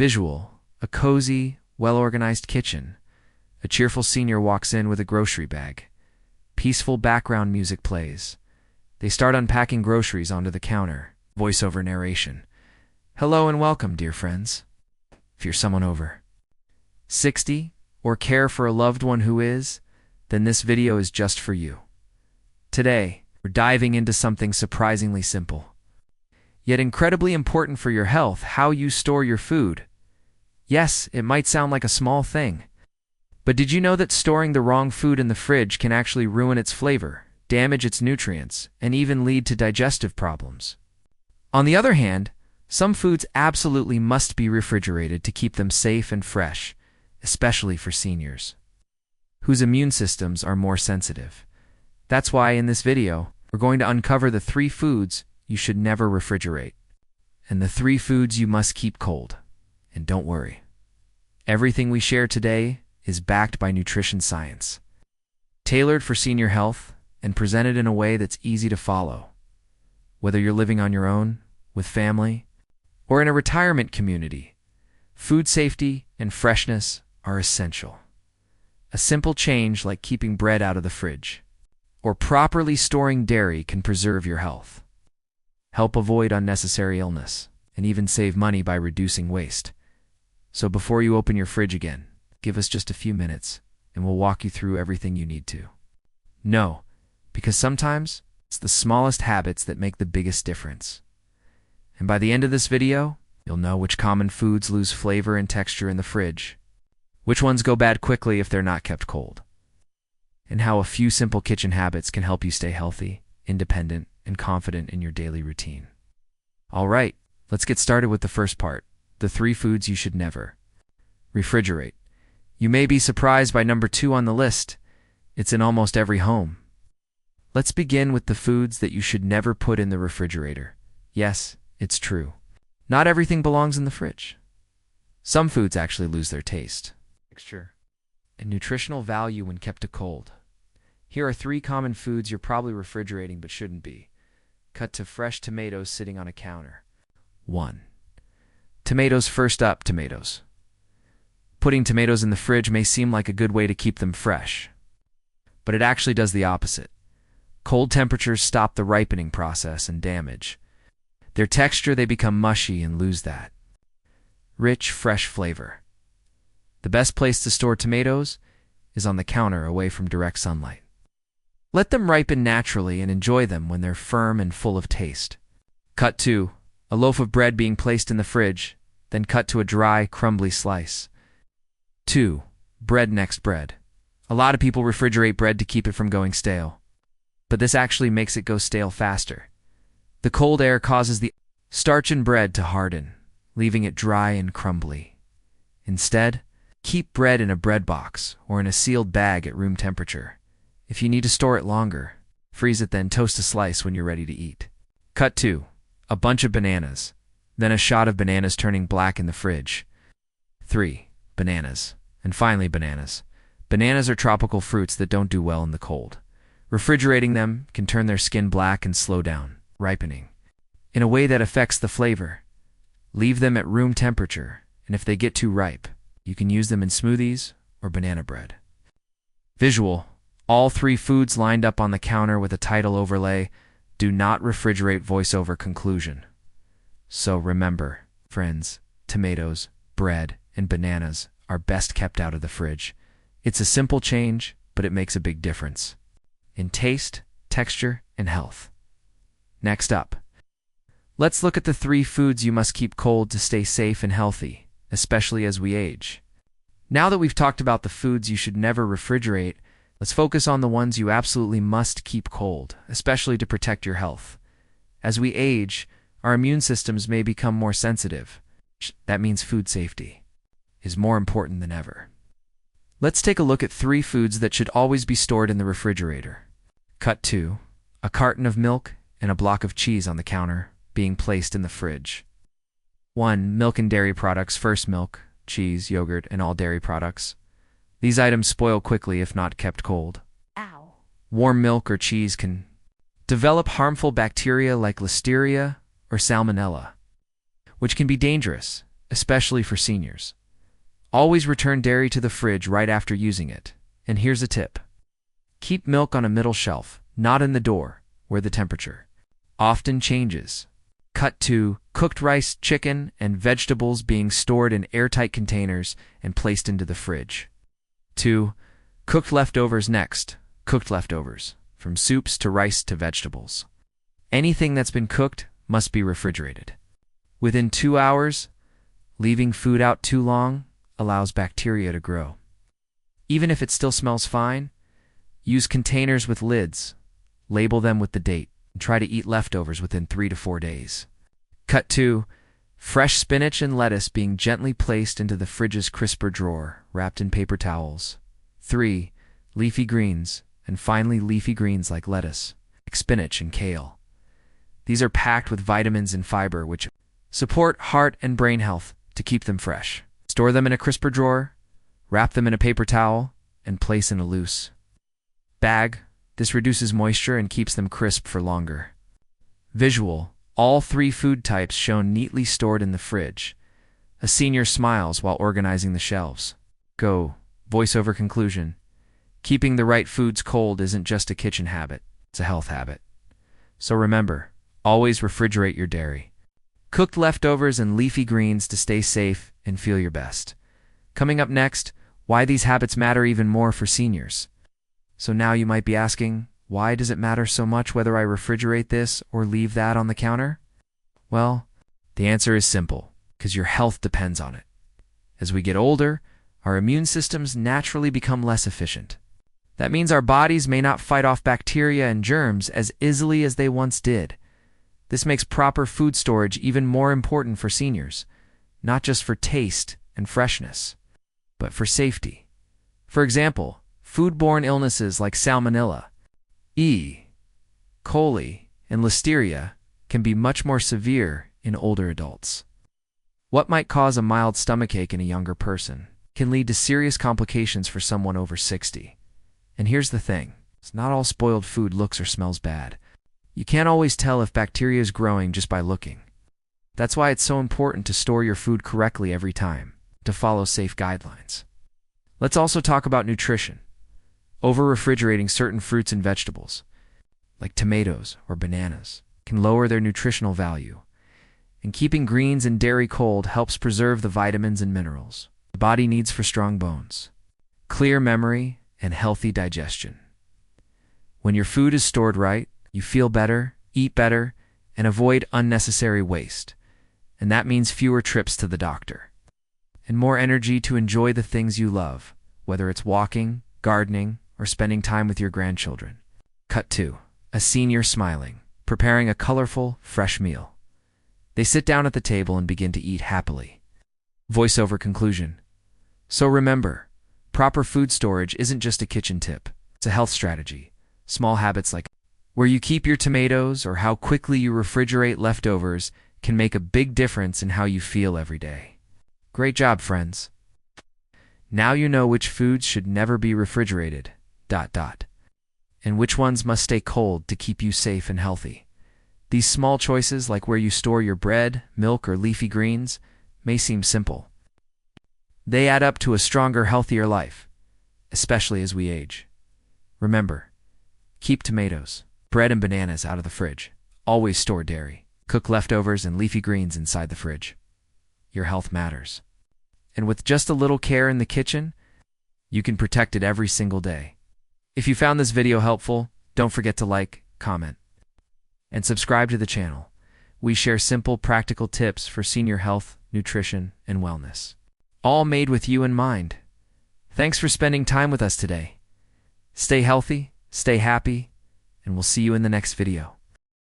Visual: a cozy, well-organized kitchen. A cheerful senior walks in with a grocery bag. Peaceful background music plays. They start unpacking groceries onto the counter. Voiceover narration: "Hello and welcome, dear friends." If you're someone over 60 or care for a loved one who is, then this video is just for you. Today, we're diving into something surprisingly simple, yet incredibly important for your health: how you store your food. Yes, it might sound like a small thing, but did you know that storing the wrong food in the fridge can actually ruin its flavor, damage its nutrients, and even lead to digestive problems? On the other hand, some foods absolutely must be refrigerated to keep them safe and fresh, especially for seniors, whose immune systems are more sensitive. That's why in this video, we're going to uncover the 3 foods you should never refrigerate, and the 3 foods you must keep cold. And don't worry, everything we share today is backed by nutrition science, tailored for senior health, and presented in a way that's easy to follow. Whether you're living on your own, with family, or in a retirement community, food safety and freshness are essential. A simple change like keeping bread out of the fridge or properly storing dairy can preserve your health, help avoid unnecessary illness, and even save money by reducing waste. So before you open your fridge again, give us just a few minutes and we'll walk you through everything you need to know, because sometimes it's the smallest habits that make the biggest difference. And by the end of this video, you'll know which common foods lose flavor and texture in the fridge, which ones go bad quickly if they're not kept cold, and how a few simple kitchen habits can help you stay healthy, independent, and confident in your daily routine. All right, let's get started with the first part, the 3 foods you should never refrigerate. You may be surprised by number 2 on the list. It's in almost every home. Let's begin with the foods that you should never put in the refrigerator. Yes, it's true. Not everything belongs in the fridge. Some foods actually lose their taste, texture, and nutritional value when kept cold. Here are 3 common foods you're probably refrigerating but shouldn't be. Cut to fresh tomatoes sitting on a counter. 1. Tomatoes. First up, tomatoes. Putting tomatoes in the fridge may seem like a good way to keep them fresh, but it actually does the opposite. Cold temperatures stop the ripening process and damage their texture. They become mushy and lose that rich, fresh flavor. The best place to store tomatoes is on the counter away from direct sunlight. Let them ripen naturally and enjoy them when they're firm and full of taste. Cut 2. A loaf of bread being placed in the fridge, then cut to a dry, crumbly slice. 2. Bread. Next, bread. A lot of people refrigerate bread to keep it from going stale, but this actually makes it go stale faster. The cold air causes the starch in bread to harden, leaving it dry and crumbly. Instead, keep bread in a bread box or in a sealed bag at room temperature. If you need to store it longer, freeze it, then toast a slice when you're ready to eat. Cut 2. A bunch of bananas, then a shot of bananas turning black in the fridge. 3. Bananas. And finally, bananas. Bananas are tropical fruits that don't do well in the cold. Refrigerating them can turn their skin black and slow down ripening in a way that affects the flavor. Leave them at room temperature, and if they get too ripe, you can use them in smoothies or banana bread. Visual: all 3 foods lined up on the counter with a title overlay, "Do not refrigerate." Voiceover conclusion. So remember, friends, tomatoes, bread, and bananas are best kept out of the fridge. It's a simple change, but it makes a big difference in taste, texture, and health. Next up, let's look at the 3 foods you must keep cold to stay safe and healthy, especially as we age. Now that we've talked about the foods you should never refrigerate, let's focus on the ones you absolutely must keep cold, especially to protect your health. As we age, our immune systems may become more sensitive. That means food safety is more important than ever. Let's take a look at 3 foods that should always be stored in the refrigerator. Cut 2. A carton of milk and a block of cheese on the counter, being placed in the fridge. 1. Milk and dairy products. First, milk, cheese, yogurt, and all dairy products. These items spoil quickly if not kept cold. Ow. Warm milk or cheese can develop harmful bacteria like Listeria or Salmonella, which can be dangerous, especially for seniors. Always return dairy to the fridge right after using it. And here's a tip. Keep milk on a middle shelf, not in the door, where the temperature often changes. Cut 2. Cooked rice, chicken, and vegetables being stored in airtight containers and placed into the fridge. 2. Cooked leftovers next. Cooked leftovers, from soups to rice to vegetables. Anything that's been cooked must be refrigerated. Within 2 hours, leaving food out too long allows bacteria to grow. Even if it still smells fine, use containers with lids, label them with the date, and try to eat leftovers within 3 to 4 days. Cut 2. Fresh spinach and lettuce being gently placed into the fridge's crisper drawer, wrapped in paper towels. 3. Leafy greens, and finally leafy greens like lettuce, like spinach and kale. These are packed with vitamins and fiber which support heart and brain health to keep them fresh. Store them in a crisper drawer, wrap them in a paper towel, and place in a loose bag. This reduces moisture and keeps them crisp for longer. Visual. All 3 food types shown neatly stored in the fridge. A senior smiles while organizing the shelves. Go. Voiceover conclusion. Keeping the right foods cold isn't just a kitchen habit, it's a health habit. So remember, always refrigerate your dairy. Cooked leftovers and leafy greens to stay safe and feel your best. Coming up next, why these habits matter even more for seniors. So now you might be asking, why does it matter so much whether I refrigerate this or leave that on the counter? Well, the answer is simple, because your health depends on it. As we get older, our immune systems naturally become less efficient. That means our bodies may not fight off bacteria and germs as easily as they once did. This makes proper food storage even more important for seniors, not just for taste and freshness, but for safety. For example, foodborne illnesses like Salmonella, E. coli, and Listeria can be much more severe in older adults. What might cause a mild stomachache in a younger person can lead to serious complications for someone over 60. And here's the thing, it's not all spoiled food looks or smells bad. You can't always tell if bacteria is growing just by looking. That's why it's so important to store your food correctly every time, to follow safe guidelines. Let's also talk about nutrition. Over-refrigerating certain fruits and vegetables, like tomatoes or bananas, can lower their nutritional value. And keeping greens and dairy cold helps preserve the vitamins and minerals the body needs for strong bones, clear memory, and healthy digestion. When your food is stored right, you feel better, eat better, and avoid unnecessary waste. And that means fewer trips to the doctor, and more energy to enjoy the things you love, whether it's walking, gardening, or spending time with your grandchildren. Cut 2. A senior smiling, preparing a colorful, fresh meal. They sit down at the table and begin to eat happily. Voiceover conclusion. So remember, proper food storage isn't just a kitchen tip, it's a health strategy. Small habits like where you keep your tomatoes or how quickly you refrigerate leftovers can make a big difference in how you feel every day. Great job, friends. Now you know which foods should never be refrigerated, and which ones must stay cold to keep you safe and healthy. These small choices, like where you store your bread, milk, or leafy greens, may seem simple. They add up to a stronger, healthier life, especially as we age. Remember, keep tomatoes, bread, and bananas out of the fridge. Always store dairy. Cook leftovers and leafy greens inside the fridge. Your health matters. And with just a little care in the kitchen, you can protect it every single day. If you found this video helpful, don't forget to like, comment, and subscribe to the channel. We share simple, practical tips for senior health, nutrition, and wellness, all made with you in mind. Thanks for spending time with us today. Stay healthy, stay happy, and we'll see you in the next video.